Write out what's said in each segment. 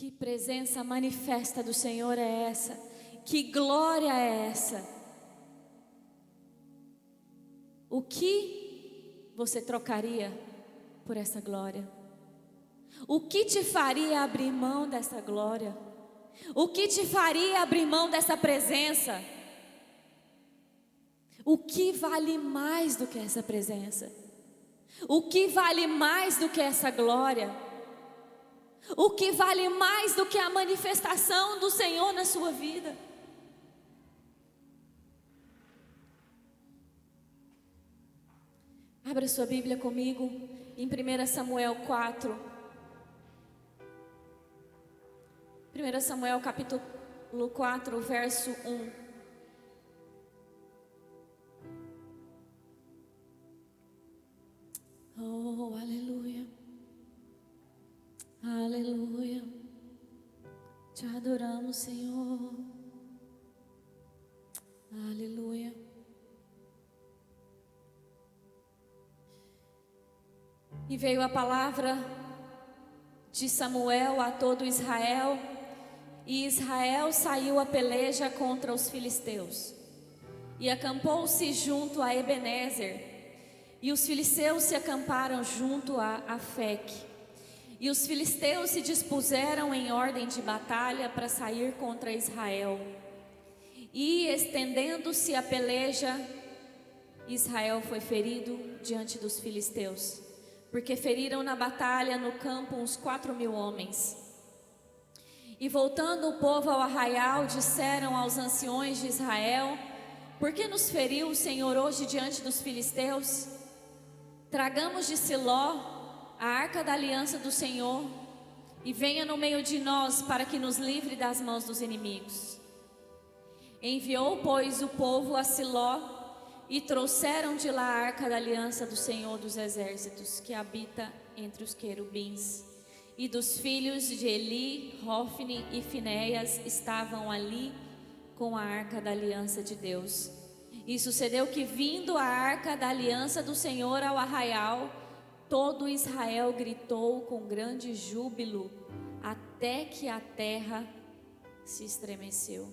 Que presença manifesta do Senhor é essa? Que glória é essa? O que você trocaria por essa glória? O que te faria abrir mão dessa glória? O que te faria abrir mão dessa presença? O que vale mais do que essa presença? O que vale mais do que essa glória? O que vale mais do que a manifestação do Senhor na sua vida? Abra sua Bíblia comigo em 1 Samuel 4. 1 Samuel capítulo 4, verso 1. Oh, aleluia. Aleluia. Te adoramos, Senhor. Aleluia. E veio a palavra de Samuel a todo Israel, e Israel saiu a peleja contra os filisteus, e acampou-se junto a Ebenezer, e os filisteus se acamparam junto a Afeque. E os filisteus se dispuseram em ordem de batalha para sair contra Israel. E estendendo-se a peleja, Israel foi ferido diante dos filisteus, porque feriram na batalha no campo uns 4.000 homens. E voltando o povo ao arraial, disseram aos anciões de Israel: por que nos feriu o Senhor hoje diante dos filisteus? Tragamos de Siló a arca da aliança do Senhor, e venha no meio de nós, para que nos livre das mãos dos inimigos. Enviou, pois, o povo a Siló, e trouxeram de lá a arca da aliança do Senhor dos exércitos, que habita entre os querubins. E dos filhos de Eli, Hofni e Finéias estavam ali com a arca da aliança de Deus. E sucedeu que, vindo a arca da aliança do Senhor ao arraial, todo Israel gritou com grande júbilo, até que a terra se estremeceu.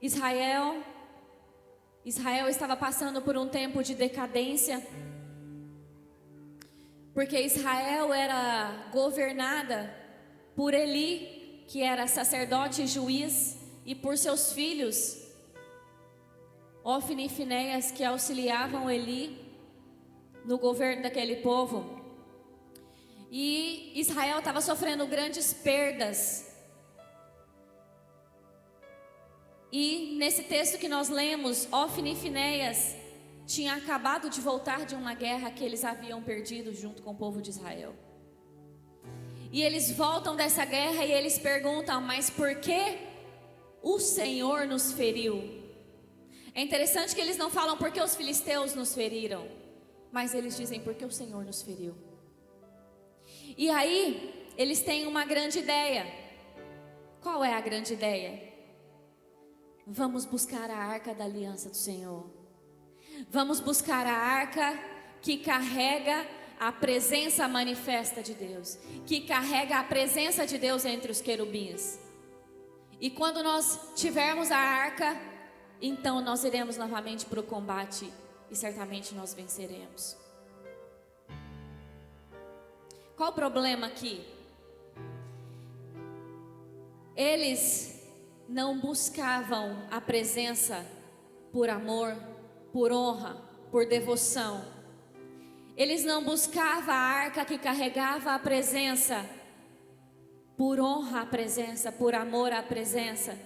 Israel estava passando por um tempo de decadência, porque Israel era governada por Eli, que era sacerdote e juiz, e por seus filhos Hofni e Finéias, que auxiliavam Eli no governo daquele povo. E Israel estava sofrendo grandes perdas. E nesse texto que nós lemos, Hofni e Finéias tinham acabado de voltar de uma guerra que eles haviam perdido junto com o povo de Israel. E eles voltam dessa guerra e eles perguntam: mas por que o Senhor nos feriu? É interessante que eles não falam porque os filisteus nos feriram, mas eles dizem porque o Senhor nos feriu. E aí, eles têm uma grande ideia. Qual é a grande ideia? Vamos buscar a arca da aliança do Senhor. Vamos buscar a arca que carrega a presença manifesta de Deus, que carrega a presença de Deus entre os querubins. E quando nós tivermos a arca, então nós iremos novamente para o combate e certamente nós venceremos. Qual o problema aqui? Eles não buscavam a presença por amor, por honra, por devoção. Eles não buscavam a arca que carregava a presença por honra à presença, por amor à presença,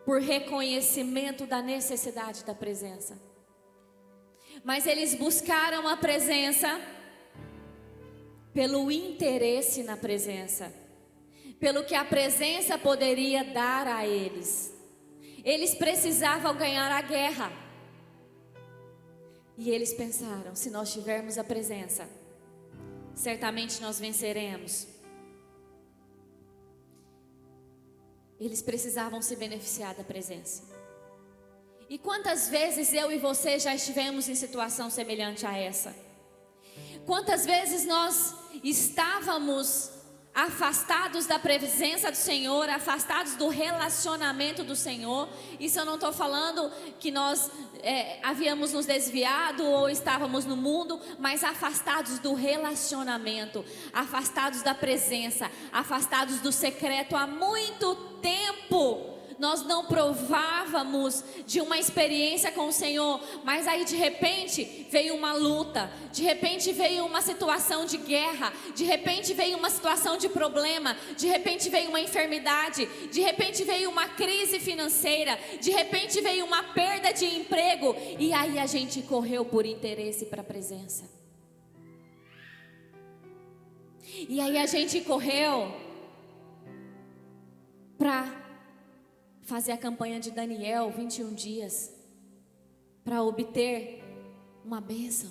por reconhecimento da necessidade da presença. Mas eles buscaram a presença pelo interesse na presença, pelo que a presença poderia dar a eles. Eles precisavam ganhar a guerra. E eles pensaram: se nós tivermos a presença, certamente nós venceremos. Eles precisavam se beneficiar da presença. E quantas vezes eu e você já estivemos em situação semelhante a essa? Quantas vezes nós estávamos afastados da presença do Senhor, afastados do relacionamento do Senhor. Isso eu não estou falando que nós havíamos nos desviado ou estávamos no mundo, mas afastados do relacionamento, afastados da presença, afastados do secreto há muito tempo. Nós não provávamos de uma experiência com o Senhor, mas aí de repente veio uma luta, de repente veio uma situação de guerra, de repente veio uma situação de problema, de repente veio uma enfermidade, de repente veio uma crise financeira, de repente veio uma perda de emprego, e aí a gente correu por interesse para a presença. E aí a gente correu para fazer a campanha de Daniel, 21 dias, para obter uma bênção.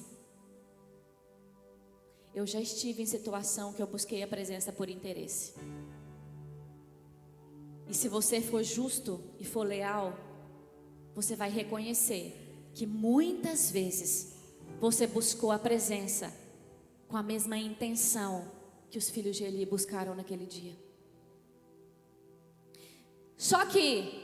Eu já estive em situação que eu busquei a presença por interesse. E se você for justo e for leal, você vai reconhecer que muitas vezes você buscou a presença com a mesma intenção que os filhos de Eli buscaram naquele dia. Só que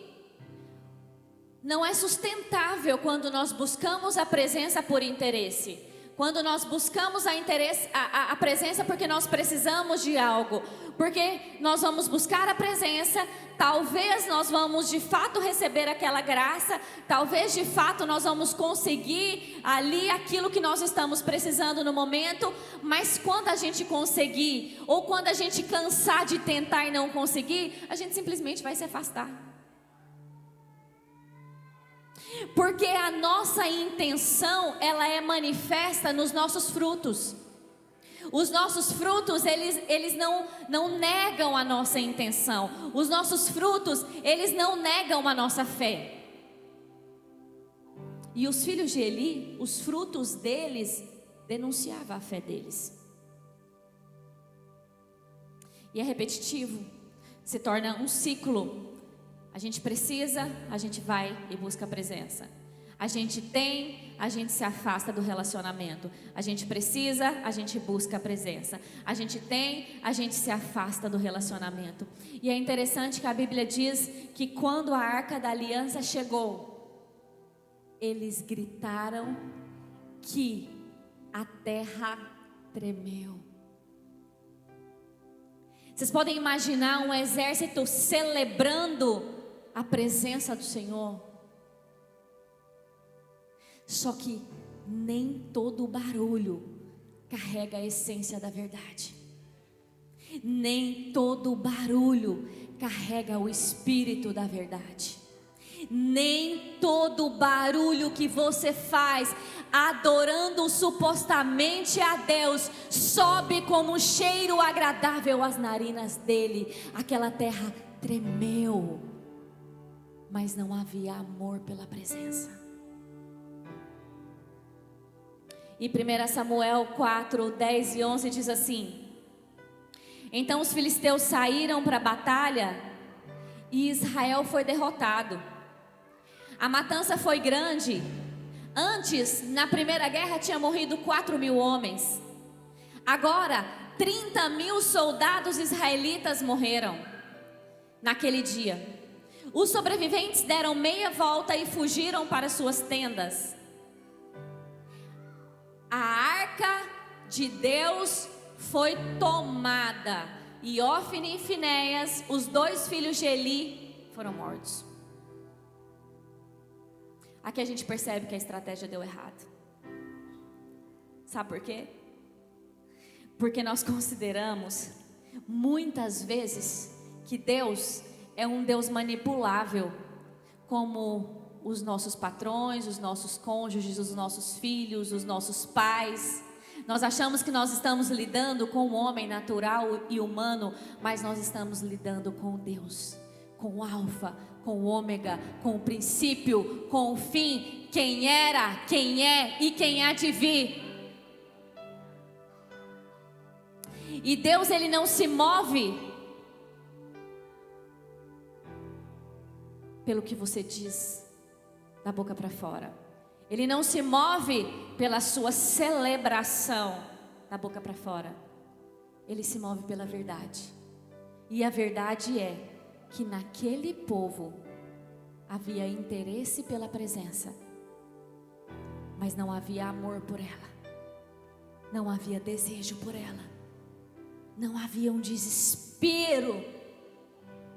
não é sustentável quando nós buscamos a presença por interesse. Quando nós buscamos a presença porque nós precisamos de algo. Porque nós vamos buscar a presença, talvez nós vamos de fato receber aquela graça, talvez de fato nós vamos conseguir ali aquilo que nós estamos precisando no momento, mas quando a gente conseguir, ou quando a gente cansar de tentar e não conseguir, a gente simplesmente vai se afastar. Porque a nossa intenção, ela é manifesta nos nossos frutos. Os nossos frutos, eles não negam a nossa intenção. Os nossos frutos, eles não negam a nossa fé. E os filhos de Eli, os frutos deles, denunciavam a fé deles. E é repetitivo, se torna um ciclo. A gente precisa, a gente vai e busca a presença. A gente tem, a gente se afasta do relacionamento. A gente precisa, a gente busca a presença. A gente tem, a gente se afasta do relacionamento. E é interessante que a Bíblia diz que quando a Arca da Aliança chegou, eles gritaram que a terra tremeu. Vocês podem imaginar um exército celebrando a presença do Senhor? Só que nem todo barulho carrega a essência da verdade. Nem todo barulho carrega o espírito da verdade. Nem todo barulho que você faz adorando supostamente a Deus sobe como um cheiro agradável às narinas dele. Aquela terra tremeu, mas não havia amor pela presença. E 1 Samuel 4, 10 e 11 diz assim: então os filisteus saíram para a batalha e Israel foi derrotado. A matança foi grande. Antes, na primeira guerra, tinha morrido 4.000 homens. Agora, 30.000 soldados israelitas morreram naquele dia. Os sobreviventes deram meia volta e fugiram para suas tendas. A arca de Deus foi tomada, e Ófni e Finéias, os dois filhos de Eli, foram mortos. Aqui a gente percebe que a estratégia deu errado. Sabe por quê? Porque nós consideramos muitas vezes que Deus é um Deus manipulável, como os nossos patrões, os nossos cônjuges, os nossos filhos, os nossos pais. Nós achamos que nós estamos lidando com o homem natural e humano, mas nós estamos lidando com Deus, com o alfa, com o ômega, com o princípio, com o fim, quem era, quem é e quem há de vir. E Deus, ele não se move pelo que você diz da boca para fora. Ele não se move pela sua celebração. da boca para fora. Ele se move pela verdade. E a verdade é que naquele povo havia interesse pela presença, mas não havia amor por ela. Não havia desejo por ela. Não havia um desespero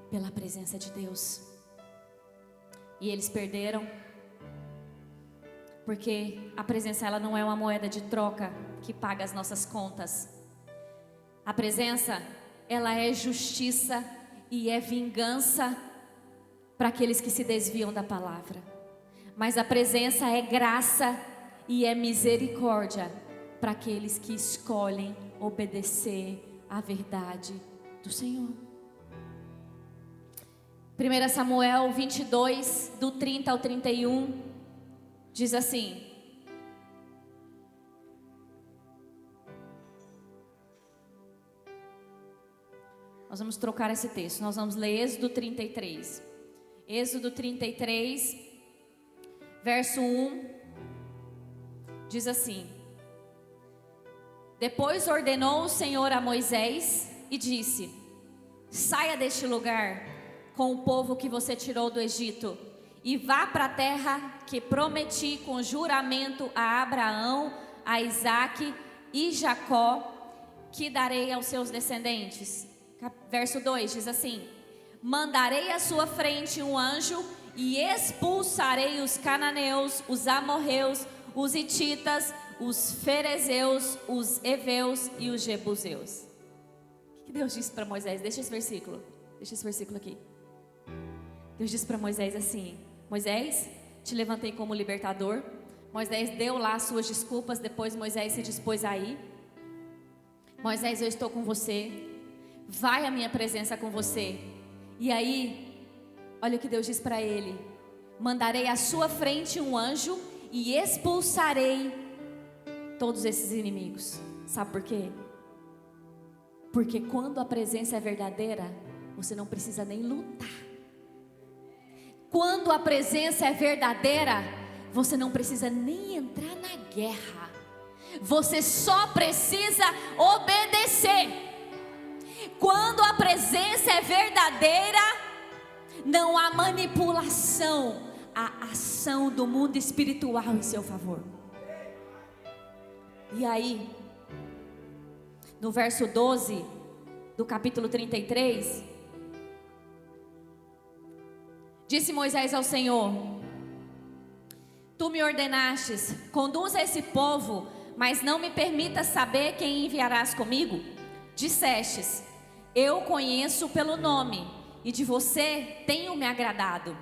pela presença de Deus. E eles perderam, porque a presença, ela não é uma moeda de troca que paga as nossas contas. A presença, ela é justiça e é vingança para aqueles que se desviam da palavra. Mas a presença é graça e é misericórdia para aqueles que escolhem obedecer à verdade do Senhor. 1 Samuel 22, do 30 ao 31, diz assim: nós vamos trocar esse texto, nós vamos ler Êxodo 33. Êxodo 33, verso 1, diz assim: depois ordenou o Senhor a Moisés e disse: saia deste lugar com o povo que você tirou do Egito e vá para a terra que prometi com juramento a Abraão, a Isaque e Jacó, que darei aos seus descendentes. Verso 2 diz assim: mandarei à sua frente um anjo e expulsarei os cananeus, os amorreus, os hititas, os ferezeus, os heveus e os jebuseus. O que Deus disse para Moisés? Deixa esse versículo aqui. Deus disse para Moisés assim: Moisés, te levantei como libertador. Moisés deu lá as suas desculpas. Depois Moisés se dispôs a ir. Moisés, eu estou com você. Vai a minha presença com você. E aí, olha o que Deus diz para ele: mandarei à sua frente um anjo e expulsarei todos esses inimigos. Sabe por quê? Porque quando a presença é verdadeira, você não precisa nem lutar. Quando a presença é verdadeira, você não precisa nem entrar na guerra. Você só precisa obedecer. Quando a presença é verdadeira, não há manipulação, há ação do mundo espiritual em seu favor. E aí, no verso 12 do capítulo 33, disse Moisés ao Senhor: tu me ordenastes, conduza esse povo, mas não me permitas saber quem enviarás comigo. Dissestes: eu conheço pelo nome, e de você tenho me agradado.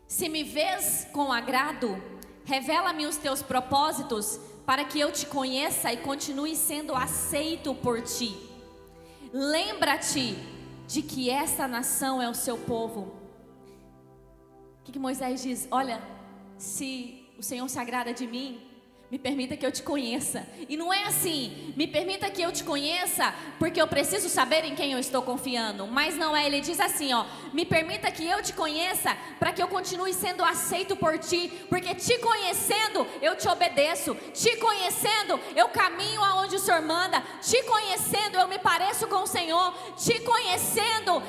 Se me vês com agrado, revela-me os teus propósitos, para que eu te conheça e continue sendo aceito por ti. Lembra-te de que esta nação é o seu povo. O que Moisés diz? Olha, se o Senhor se agrada de mim, me permita que eu te conheça. E não é assim: me permita que eu te conheça porque eu preciso saber em quem eu estou confiando. Mas não é, ele diz assim, ó: me permita que eu te conheça para que eu continue sendo aceito por ti. Porque te conhecendo, eu te obedeço. Te conhecendo, eu caminho aonde o Senhor manda. Te conhecendo, eu me pareço com o Senhor. Te conhecendo,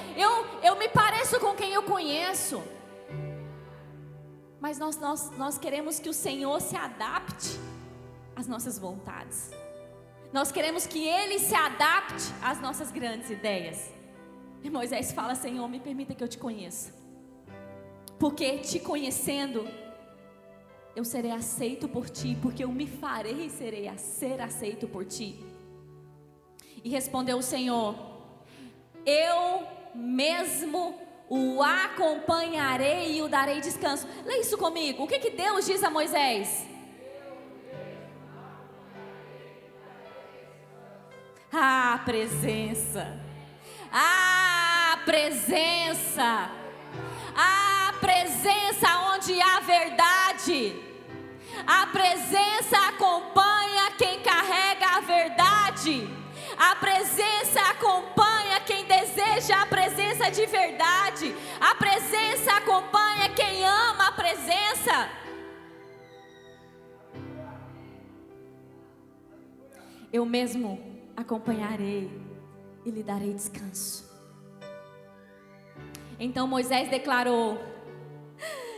eu me pareço com quem eu conheço. Mas nós queremos que o Senhor se adapte às nossas vontades. Nós queremos que Ele se adapte às nossas grandes ideias. E Moisés fala: Senhor, me permita que eu te conheça. Porque te conhecendo, eu serei aceito por ti. Porque eu me farei ser aceito por ti. E respondeu o Senhor: eu mesmo o acompanharei e o darei descanso. Lê isso comigo. O que Deus diz a Moisés? A presença. A presença. A presença onde há verdade. A presença acompanha quem carrega a verdade. A presença acompanha quem deseja a presença de verdade. A presença acompanha quem ama a presença. eu mesmo acompanharei e lhe darei descanso. Então Moisés declarou: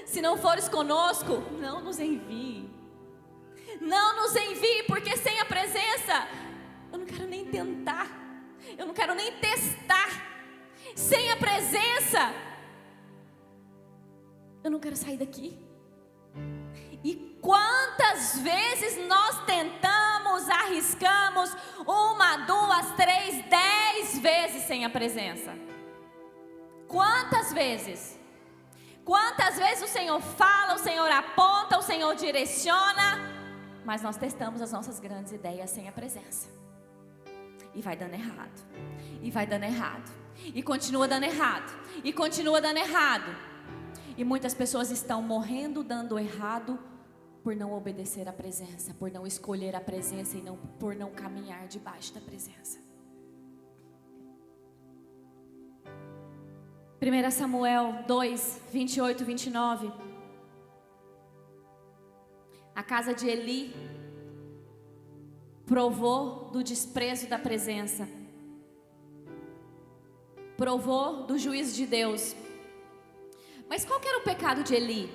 se não fores conosco, não nos envie. Não nos envie, porque sem a presença, eu não quero nem tentar, eu não quero nem testar. Sem a presença, eu não quero sair daqui. E quantas vezes nós tentamos, arriscamos, 1, 2, 3, 10 vezes sem a presença? Quantas vezes? Quantas vezes o Senhor fala, o Senhor aponta, o Senhor direciona, mas nós testamos as nossas grandes ideias sem a presença. E vai dando errado. E vai dando errado. E continua dando errado. E continua dando errado. E muitas pessoas estão morrendo dando errado por não obedecer à presença, por não escolher a presença e por não caminhar debaixo da presença. 1 Samuel 2, 28 e 29. A casa de Eli provou do desprezo da presença, provou do juízo de Deus. Mas qual que era o pecado de Eli?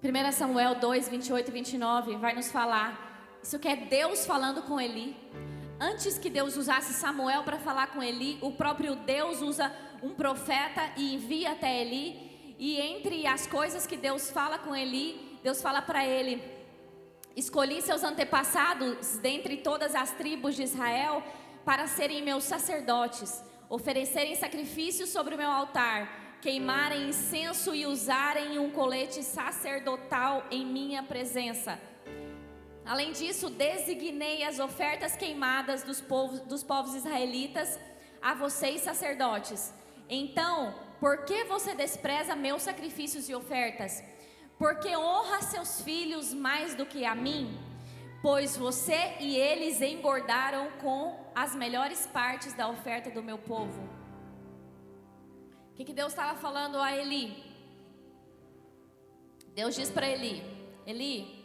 1 Samuel 2, 28 e 29 vai nos falar. Isso que é Deus falando com Eli. Antes que Deus usasse Samuel para falar com Eli, o próprio Deus usa um profeta e envia até Eli. E entre as coisas que Deus fala com Eli, Deus fala para ele: escolhi seus antepassados dentre todas as tribos de Israel para serem meus sacerdotes, oferecerem sacrifícios sobre o meu altar, queimarem incenso e usarem um colete sacerdotal em minha presença. Além disso, designei as ofertas queimadas dos povos israelitas a vocês, sacerdotes. Então, por que você despreza meus sacrifícios e ofertas? Porque honra seus filhos mais do que a mim? Pois você e eles engordaram com as melhores partes da oferta do meu povo. O que Deus estava falando a Eli? Deus diz para Eli: Eli,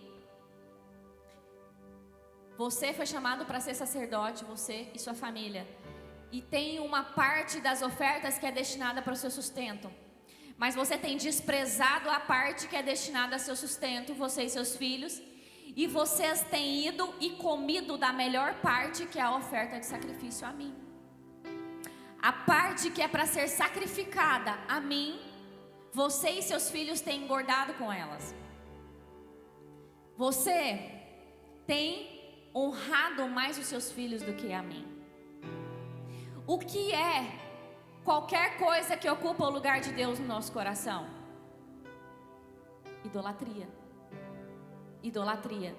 você foi chamado para ser sacerdote, você e sua família. E tem uma parte das ofertas que é destinada para o seu sustento. Mas você tem desprezado a parte que é destinada ao seu sustento, você e seus filhos. E vocês têm ido e comido da melhor parte, que é a oferta de sacrifício a mim. A parte que é para ser sacrificada a mim, você e seus filhos têm engordado com elas. Você tem honrado mais os seus filhos do que a mim. O que é qualquer coisa que ocupa o lugar de Deus no nosso coração? Idolatria. Idolatria.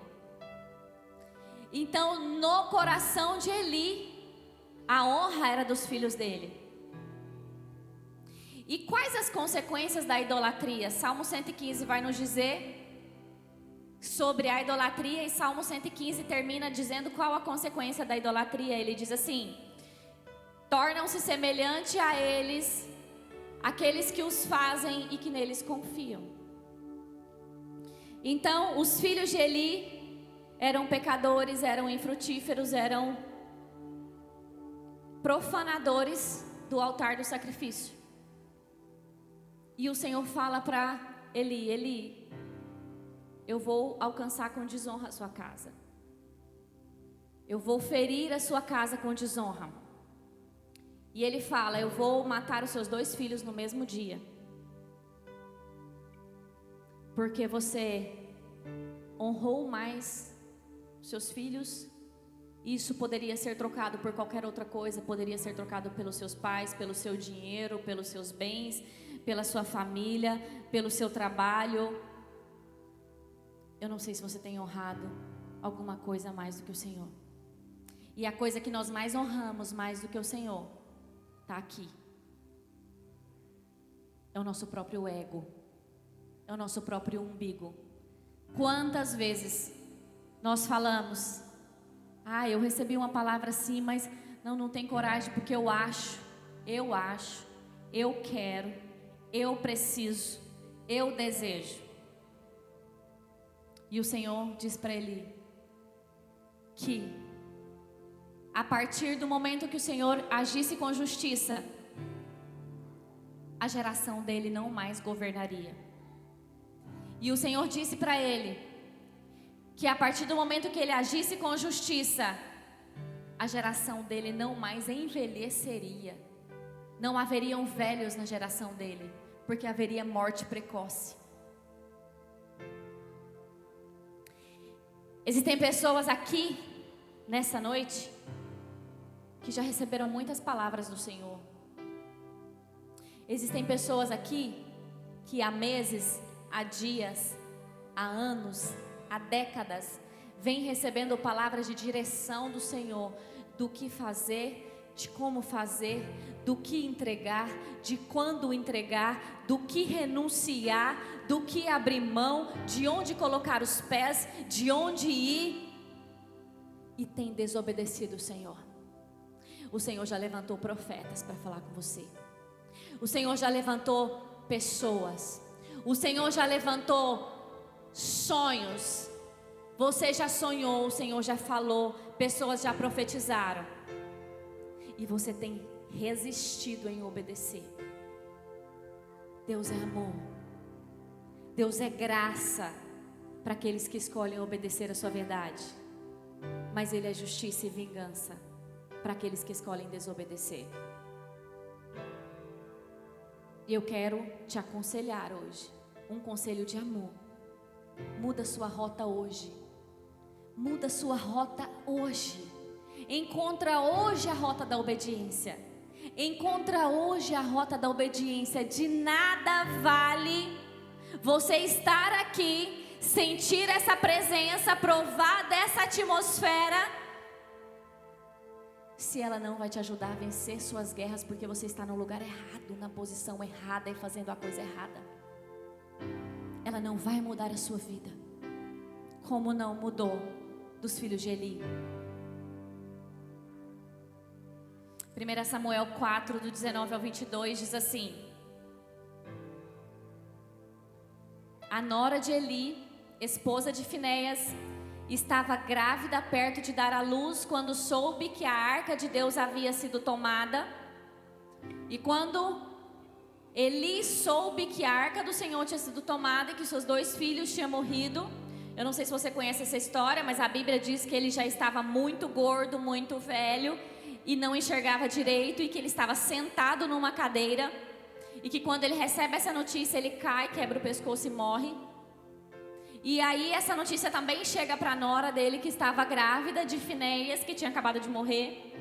Então, no coração de Eli, a honra era dos filhos dele. E quais as consequências da idolatria? Salmo 115 vai nos dizer sobre a idolatria, e Salmo 115 termina dizendo qual a consequência da idolatria. Ele diz assim: tornam-se semelhante a eles aqueles que os fazem e que neles confiam. Então, os filhos de Eli eram pecadores, eram infrutíferos, eram profanadores do altar do sacrifício. E o Senhor fala para Eli: Eli, eu vou alcançar com desonra a sua casa. Eu vou ferir a sua casa com desonra. E ele fala: eu vou matar os seus 2 filhos no mesmo dia. Porque você honrou mais seus filhos. Isso poderia ser trocado por qualquer outra coisa. Poderia ser trocado pelos seus pais, pelo seu dinheiro, pelos seus bens, pela sua família, pelo seu trabalho. Eu não sei se você tem honrado alguma coisa mais do que o Senhor. E a coisa que nós mais honramos mais do que o Senhor está aqui. É o nosso próprio ego. É o nosso próprio umbigo. Quantas vezes nós falamos: eu recebi uma palavra assim, mas não tenho coragem porque eu acho, eu quero, eu preciso, eu desejo. E o Senhor diz para Eli que a partir do momento que o Senhor agisse com justiça, a geração dele não mais governaria. E o Senhor disse para ele que a partir do momento que ele agisse com justiça, a geração dele não mais envelheceria. Não haveriam velhos na geração dele, porque haveria morte precoce. Existem pessoas aqui, nessa noite, que já receberam muitas palavras do Senhor. Existem pessoas aqui que há meses, há dias, há anos, há décadas, vêm recebendo palavras de direção do Senhor, do que fazer, de como fazer, do que entregar, de quando entregar, do que renunciar, do que abrir mão, de onde colocar os pés, de onde ir, e tem desobedecido o Senhor. O Senhor já levantou profetas para falar com você. O Senhor já levantou pessoas. O Senhor já levantou sonhos. Você já sonhou, o Senhor já falou, pessoas já profetizaram. E você tem resistido em obedecer. Deus é amor. Deus é graça para aqueles que escolhem obedecer a sua verdade. Mas Ele é justiça e vingança para aqueles que escolhem desobedecer. E eu quero te aconselhar hoje, um conselho de amor. Muda sua rota hoje. Muda sua rota hoje. Encontra hoje a rota da obediência. Encontra hoje a rota da obediência. De nada vale você estar aqui, sentir essa presença, provar dessa atmosfera, se ela não vai te ajudar a vencer suas guerras, porque você está no lugar errado, na posição errada e fazendo a coisa errada. Ela não vai mudar a sua vida, como não mudou dos filhos de Eli. 1 Samuel 4, do 19 ao 22, diz assim: a nora de Eli, esposa de Finéias, estava grávida perto de dar à luz quando soube que a arca de Deus havia sido tomada. E quando Eli soube que a arca do Senhor tinha sido tomada e que seus 2 filhos tinham morrido, eu não sei se você conhece essa história, mas a Bíblia diz que ele já estava muito gordo, muito velho e não enxergava direito, e que ele estava sentado numa cadeira, e que quando ele recebe essa notícia, ele cai, quebra o pescoço e morre. E aí essa notícia também chega para a nora dele, que estava grávida de Finéias, que tinha acabado de morrer.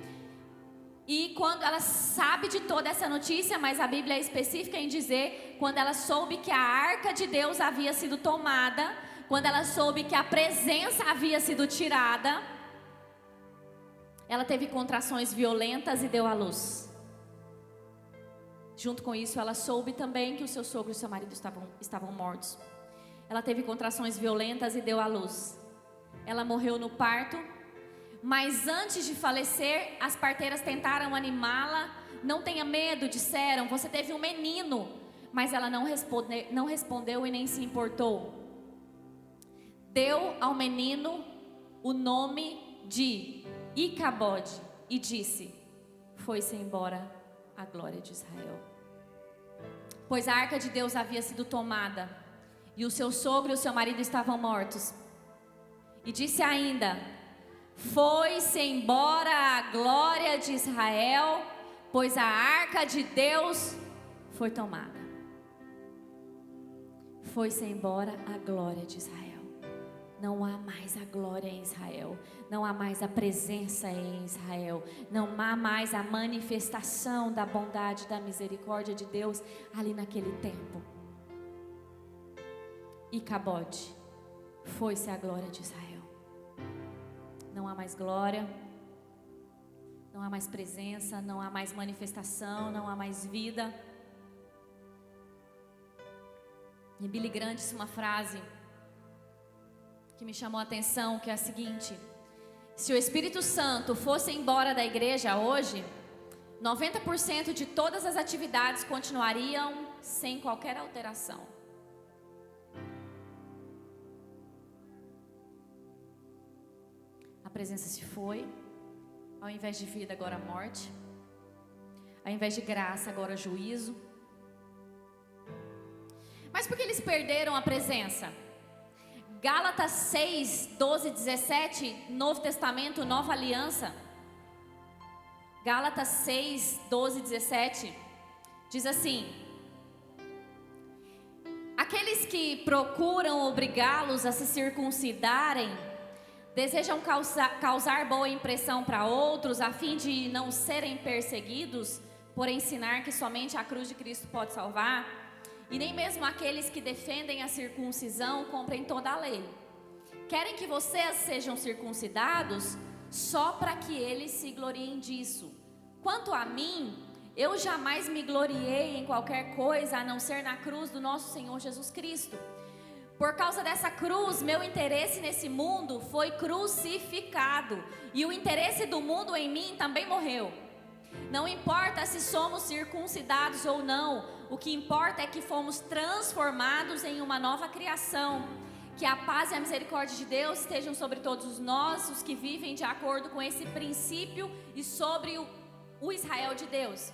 E quando ela sabe de toda essa notícia, mas a Bíblia é específica em dizer, quando ela soube que a arca de Deus havia sido tomada, quando ela soube que a presença havia sido tirada, ela teve contrações violentas e deu à luz. Junto com isso, ela soube também que o seu sogro e o seu marido estavam mortos. Ela teve contrações violentas e deu à luz. Ela morreu no parto, mas antes de falecer, as parteiras tentaram animá-la. Não tenha medo, disseram, você teve um menino. Mas ela não respondeu e nem se importou. Deu ao menino o nome de Icabode e disse: foi-se embora a glória de Israel. Pois a arca de Deus havia sido tomada, e o seu sogro e o seu marido estavam mortos. E disse ainda: foi-se embora a glória de Israel, pois a arca de Deus foi tomada. Foi-se embora a glória de Israel. Não há mais a glória em Israel. Não há mais a presença em Israel. Não há mais a manifestação da bondade, da misericórdia de Deus ali naquele tempo. Icabode, foi-se a glória de Israel. Não há mais glória, não há mais presença, não há mais manifestação, não há mais vida. E Billy Graham disse uma frase que me chamou a atenção, que é a seguinte: se o Espírito Santo fosse embora da igreja hoje, 90% de todas as atividades continuariam sem qualquer alteração. presença se foi. Ao invés de vida, agora morte. Ao invés de graça, agora juízo. Mas por que eles perderam a presença? Gálatas 6, 12, 17, Novo Testamento, Nova Aliança. Gálatas 6, 12, 17, diz assim: aqueles que procuram obrigá-los a se circuncidarem, desejam causar boa impressão para outros, a fim de não serem perseguidos, por ensinar que somente a cruz de Cristo pode salvar. E nem mesmo aqueles que defendem a circuncisão cumprem toda a lei. Querem que vocês sejam circuncidados só para que eles se gloriem disso. Quanto a mim, eu jamais me gloriei em qualquer coisa a não ser na cruz do nosso Senhor Jesus Cristo. Por causa dessa cruz, meu interesse nesse mundo foi crucificado, e o interesse do mundo em mim também morreu. Não importa se somos circuncidados ou não, o que importa é que fomos transformados em uma nova criação. Que a paz e a misericórdia de Deus estejam sobre todos nós, os que vivem de acordo com esse princípio, e sobre o Israel de Deus.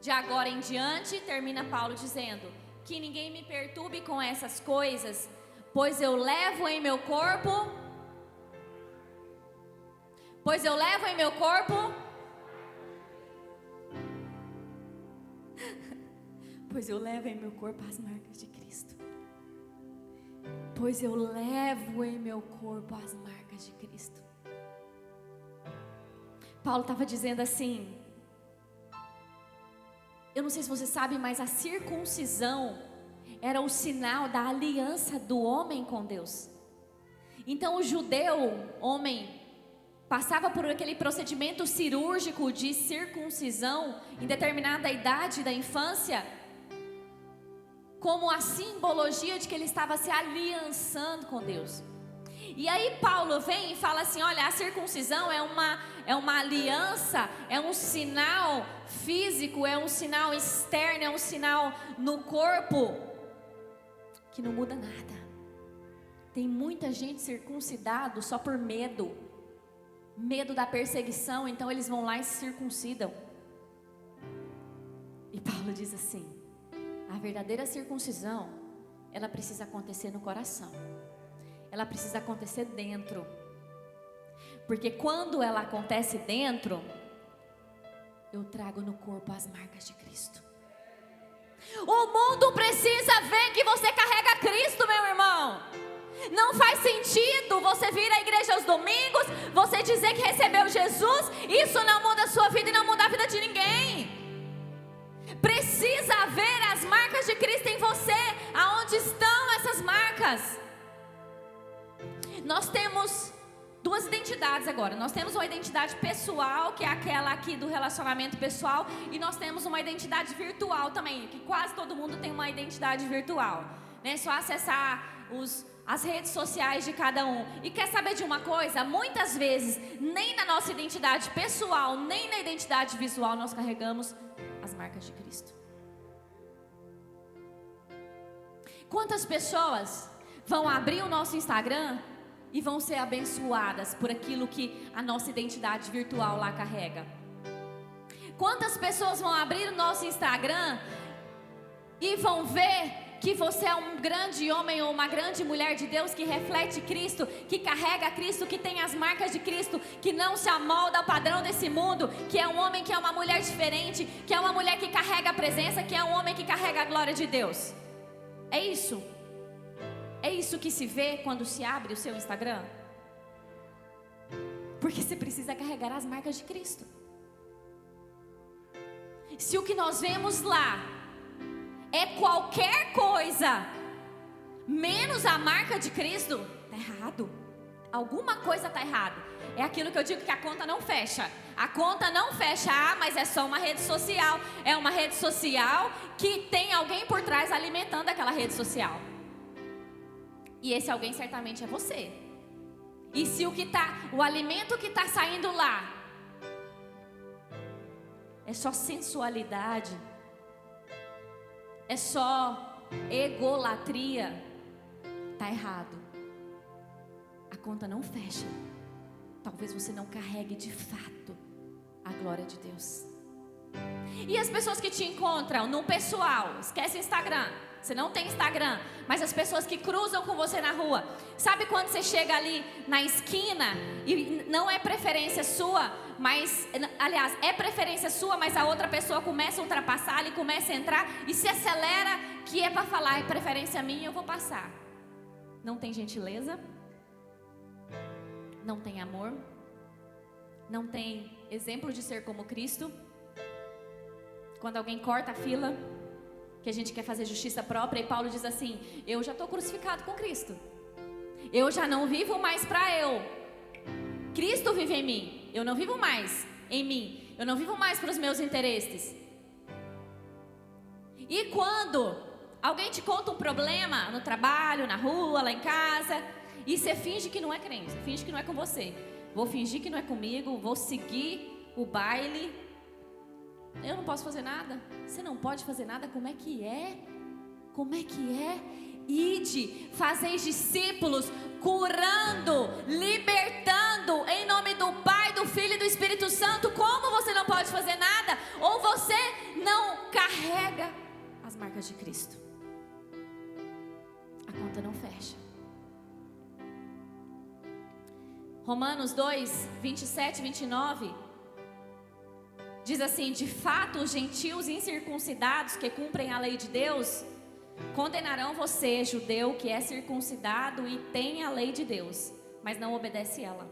De agora em diante, termina Paulo dizendo: que ninguém me perturbe com essas coisas, pois eu levo em meu corpo Pois eu levo as marcas de Cristo. Pois eu levo em meu corpo as marcas de Cristo. Paulo estava dizendo assim, eu não sei se você sabe, mas a circuncisão era o sinal da aliança do homem com Deus. Então o judeu, homem, passava por aquele procedimento cirúrgico de circuncisão em determinada idade da infância, como a simbologia de que ele estava se aliançando com Deus. E aí Paulo vem e fala assim, olha, a circuncisão é uma aliança, é um sinal físico, é um sinal externo, é um sinal no corpo, que não muda nada. Tem muita gente circuncidado só por medo da perseguição, então eles vão lá e se circuncidam. E Paulo diz assim, a verdadeira circuncisão, ela precisa acontecer no coração. Ela precisa acontecer dentro. Porque quando ela acontece dentro, eu trago no corpo as marcas de Cristo. O mundo precisa ver que você carrega Cristo, meu irmão. Não faz sentido você vir à igreja aos domingos, você dizer que recebeu Jesus. Isso não muda a sua vida e não muda a vida de ninguém. Precisa haver as marcas de Cristo em você. Aonde estão essas marcas? Nós temos duas identidades agora. Nós temos uma identidade pessoal, que é aquela aqui do relacionamento pessoal, e nós temos uma identidade virtual também, que quase todo mundo tem uma identidade virtual, né? É só acessar as redes sociais de cada um. E quer saber de uma coisa? Muitas vezes, nem na nossa identidade pessoal, nem na identidade visual, nós carregamos as marcas de Cristo. Quantas pessoas vão abrir o nosso Instagram e vão ser abençoadas por aquilo que a nossa identidade virtual lá carrega? Quantas pessoas vão abrir o nosso Instagram e vão ver que você é um grande homem ou uma grande mulher de Deus que reflete Cristo, que carrega Cristo, que tem as marcas de Cristo, que não se amolda ao padrão desse mundo, que é um homem, que é uma mulher diferente, que é uma mulher que carrega a presença, que é um homem que carrega a glória de Deus? É isso. É isso que se vê quando se abre o seu Instagram? Porque você precisa carregar as marcas de Cristo. Se o que nós vemos lá é qualquer coisa menos a marca de Cristo, está errado. Alguma coisa está errada. É aquilo que eu digo, que a conta não fecha. A conta não fecha, mas é só uma rede social. É uma rede social que tem alguém por trás alimentando aquela rede social. E esse alguém certamente é você. E se o alimento que está saindo lá é só sensualidade, é só egolatria, está errado. A conta não fecha. talvez você não carregue de fato a glória de Deus. E as pessoas que te encontram no pessoal, esquece Instagram, você não tem Instagram, mas as pessoas que cruzam com você na rua, sabe quando você chega ali na esquina e não é preferência sua, mas, aliás, é preferência sua, mas a outra pessoa começa a ultrapassar ali, começa a entrar e se acelera, que é para falar, é preferência minha, eu vou passar. Não tem gentileza, não tem amor, não tem exemplo de ser como Cristo. Quando alguém corta a fila, que a gente quer fazer justiça própria, e Paulo diz assim: eu já estou crucificado com Cristo, eu já não vivo mais para eu, Cristo vive em mim, eu não vivo mais em mim, eu não vivo mais para os meus interesses. E quando alguém te conta um problema no trabalho, na rua, lá em casa, e você finge que não é crente, você finge que não é com você, vou fingir que não é comigo, vou seguir o baile, eu não posso fazer nada. Você não pode fazer nada? Como é que é? Como é que é? Ide, fazeis discípulos, curando, libertando, em nome do Pai, do Filho e do Espírito Santo. Como você não pode fazer nada? Ou você não carrega as marcas de Cristo? A conta não fecha. Romanos 2, 27 e 29 diz assim: de fato os gentios incircuncidados que cumprem a lei de Deus condenarão você, judeu, que é circuncidado e tem a lei de Deus, mas não obedece ela.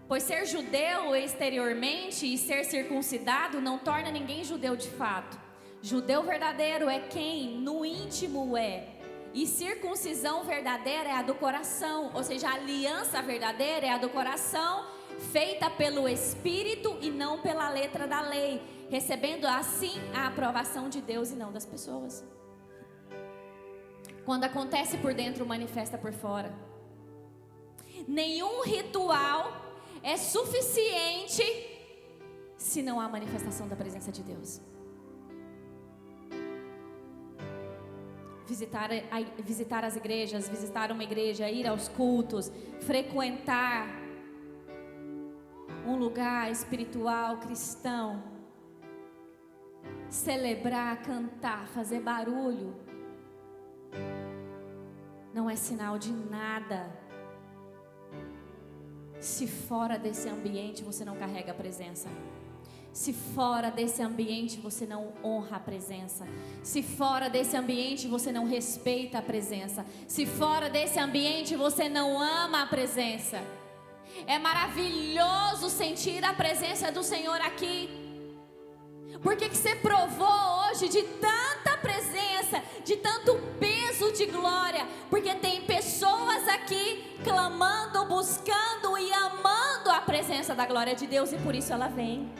Pois ser judeu exteriormente e ser circuncidado não torna ninguém judeu de fato. Judeu verdadeiro é quem no íntimo é, e circuncisão verdadeira é a do coração, ou seja, a aliança verdadeira é a do coração, feita pelo Espírito e não pela letra da lei, recebendo assim a aprovação de Deus e não das pessoas. Quando acontece por dentro, manifesta por fora. Nenhum ritual é suficiente se não há manifestação da presença de Deus. Visitar as igrejas, visitar uma igreja, ir aos cultos, frequentar um lugar espiritual, cristão, celebrar, cantar, fazer barulho, não é sinal de nada se fora desse ambiente você não carrega a presença. Se fora desse ambiente você não honra a presença, se fora desse ambiente você não respeita a presença, se fora desse ambiente você não ama a presença. É maravilhoso sentir a presença do Senhor aqui. Por que você provou hoje de tanta presença, de tanto peso de glória? Porque tem pessoas aqui clamando, buscando e amando a presença da glória de Deus, e por isso ela vem.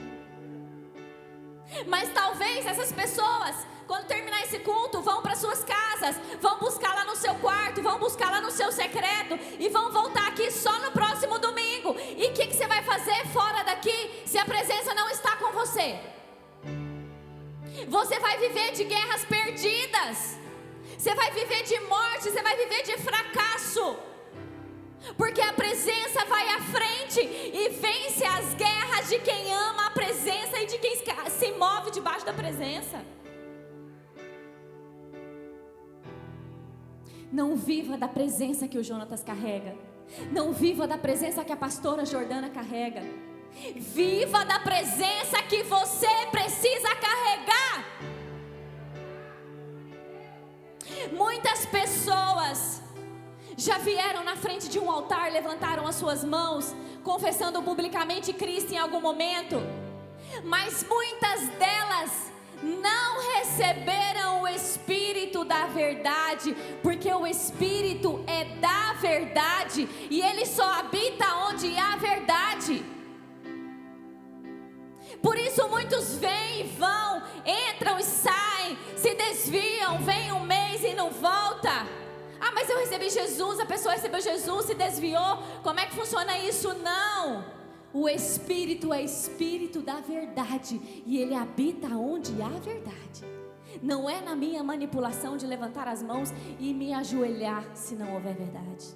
Mas talvez essas pessoas, quando terminar esse culto, vão para suas casas, vão buscar lá no seu quarto, vão buscar lá no seu secreto e vão voltar aqui só no próximo domingo. E o que você vai fazer fora daqui se a presença não está com você? Você vai viver de guerras perdidas, você vai viver de morte, você vai viver de fracasso, porque a presença vai à frente e vence as guerras de quem ama a presença e de quem se move debaixo da presença. Não viva da presença que o Jonatas carrega, não viva da presença que a pastora Jordana carrega. Viva da presença que você precisa carregar. Muitas pessoas já vieram na frente de um altar, levantaram as suas mãos, confessando publicamente Cristo em algum momento, mas muitas delas não receberam o Espírito da verdade, porque o Espírito é da verdade e ele só habita onde há verdade. Por isso muitos vêm e vão, entram e saem, se desviam, vem um mês e não volta. Ah, mas eu recebi Jesus, a pessoa recebeu Jesus, se desviou, como é que funciona isso? Não, o Espírito é Espírito da verdade e ele habita onde há verdade. Não é na minha manipulação de levantar as mãos e me ajoelhar se não houver verdade.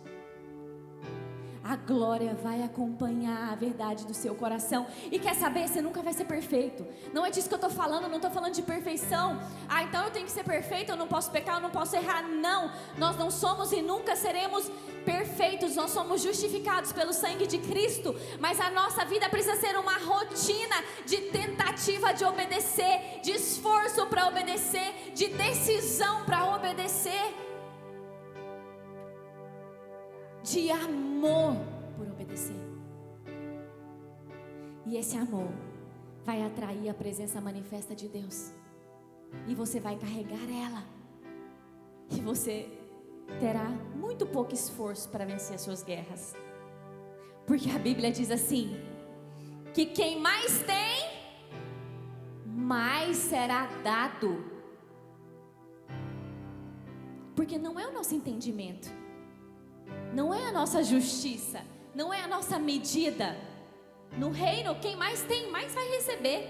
a glória vai acompanhar a verdade do seu coração. E quer saber, você nunca vai ser perfeito. Não é disso que eu estou falando, não estou falando de perfeição. Ah, então eu tenho que ser perfeito, eu não posso pecar, eu não posso errar. Não, nós não somos e nunca seremos perfeitos. Nós somos justificados pelo sangue de Cristo. Mas a nossa vida precisa ser uma rotina de tentativa de obedecer, de esforço para obedecer, de decisão para obedecer, de amor por obedecer. E esse amor vai atrair a presença manifesta de Deus, e você vai carregar ela, e você terá muito pouco esforço para vencer as suas guerras, porque a Bíblia diz assim, que quem mais tem, mais será dado. Porque não é o nosso entendimento, não é a nossa justiça, não é a nossa medida. No reino, quem mais tem, mais vai receber.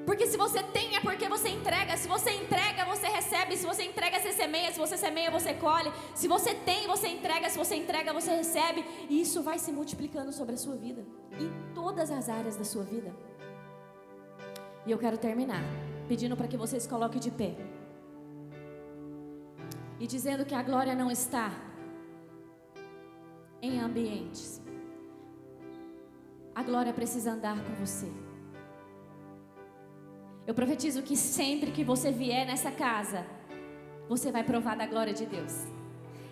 Porque se você tem, é porque você entrega. Se você entrega, você recebe. Se você entrega, você semeia. Se você semeia, você colhe. Se você tem, você entrega. Se você entrega, você recebe. E isso vai se multiplicando sobre a sua vida, em todas as áreas da sua vida. E eu quero terminar pedindo para que você se coloque de pé e dizendo que a glória não está em ambientes. A glória precisa andar com você. Eu profetizo que sempre que você vier nessa casa, você vai provar da glória de Deus.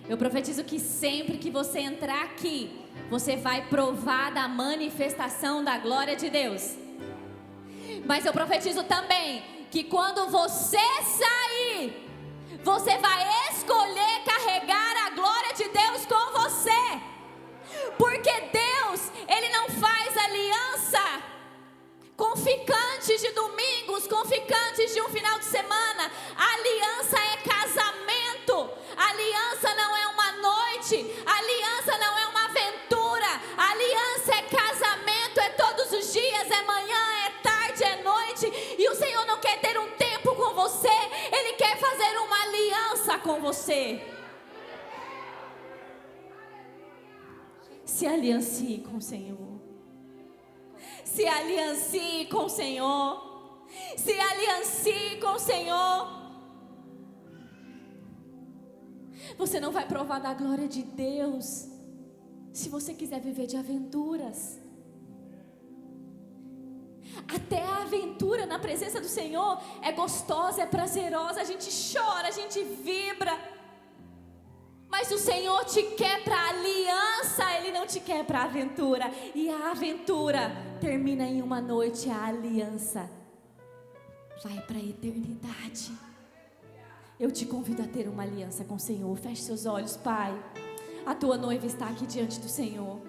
Eu profetizo que sempre que você entrar aqui, você vai provar da manifestação da glória de Deus. Mas eu profetizo também que quando você sair, você vai escolher carregar a glória de Deus com você. Porque Deus, Ele não faz aliança com ficantes de domingos, com ficantes de um final de semana. A aliança é casamento. A aliança não é uma noite. A aliança não é uma aventura. A aliança é casamento, é todos os dias, é manhã, é tarde, é noite. E o Senhor não quer ter um tempo com você, Ele quer fazer uma aliança com você. Se aliancie com o Senhor. Se aliancie com o Senhor. Se aliancie com o Senhor. Você não vai provar da glória de Deus se você quiser viver de aventuras. Até a aventura na presença do Senhor é gostosa, é prazerosa. A gente chora, a gente vibra. Mas o Senhor te quer para aliança, Ele não te quer para aventura. E a aventura termina em uma noite, a aliança vai para a eternidade. Eu te convido a ter uma aliança com o Senhor. Feche seus olhos, Pai. A tua noiva está aqui diante do Senhor.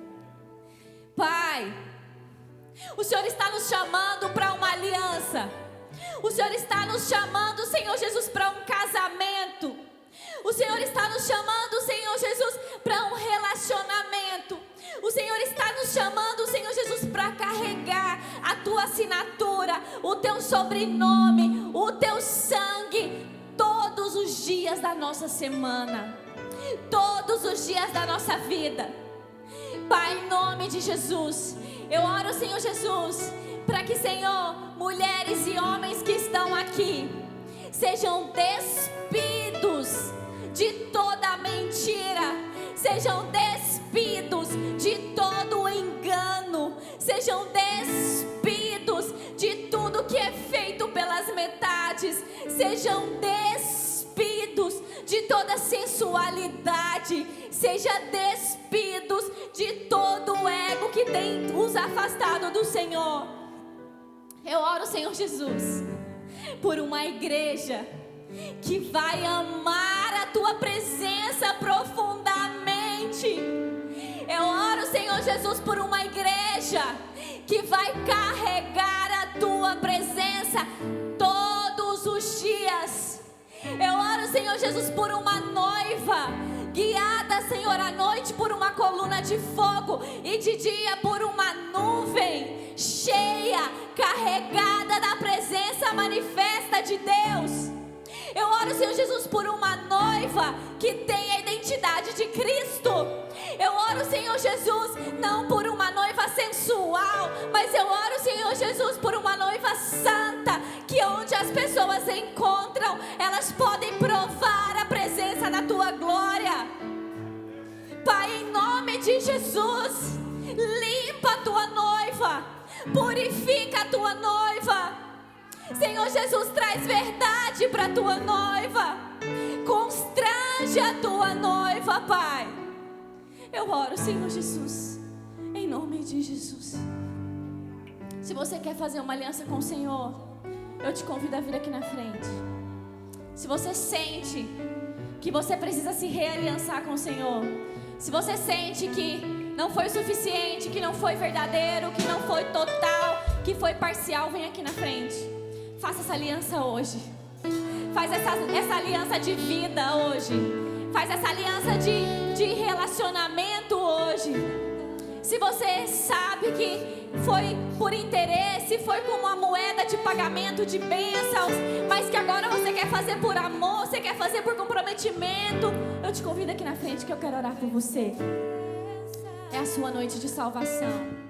Pai, o Senhor está nos chamando para uma aliança. O Senhor está nos chamando, Senhor Jesus, para um casamento. O Senhor está nos chamando, Senhor Jesus, para um relacionamento. O Senhor está nos chamando, Senhor Jesus, para carregar a tua assinatura, o teu sobrenome, o teu sangue, todos os dias da nossa semana, todos os dias da nossa vida. Pai, em nome de Jesus, eu oro, Senhor Jesus, para que, Senhor, mulheres e homens que estão aqui sejam despidos de toda mentira, sejam despidos de todo engano, sejam despidos de tudo que é feito pelas metades, sejam despidos de toda sensualidade, sejam despidos de todo o ego que tem os afastado do Senhor. Eu oro, Senhor Jesus, por uma igreja que vai amar a tua presença profundamente. Eu oro, Senhor Jesus, por uma igreja que vai carregar a tua presença todos os dias. Eu oro, Senhor Jesus, por uma noiva guiada, Senhor, à noite por uma coluna de fogo e de dia por uma nuvem cheia, carregada da presença manifesta de Deus. Eu oro, Senhor Jesus, por uma noiva que tem a identidade de Cristo. Eu oro, Senhor Jesus, não por uma noiva sensual, mas eu oro, Senhor Jesus, por uma noiva santa, que onde as pessoas encontram, elas podem provar a presença da tua glória. Pai, em nome de Jesus, limpa a tua noiva, purifica a tua noiva. Senhor Jesus, traz verdade para a tua noiva, constrange a tua noiva, Pai. Eu oro, Senhor Jesus, em nome de Jesus. Se você quer fazer uma aliança com o Senhor, eu te convido a vir aqui na frente. Se você sente que você precisa se realiançar com o Senhor, se você sente que não foi suficiente, que não foi verdadeiro, que não foi total, que foi parcial, vem aqui na frente. Faça essa aliança hoje. Faz essa aliança de vida hoje. Faz essa aliança de relacionamento hoje. Se você sabe que foi por interesse, foi como uma moeda de pagamento de bênçãos, mas que agora você quer fazer por amor, você quer fazer por comprometimento, eu te convido aqui na frente que eu quero orar por você. É a sua noite de salvação.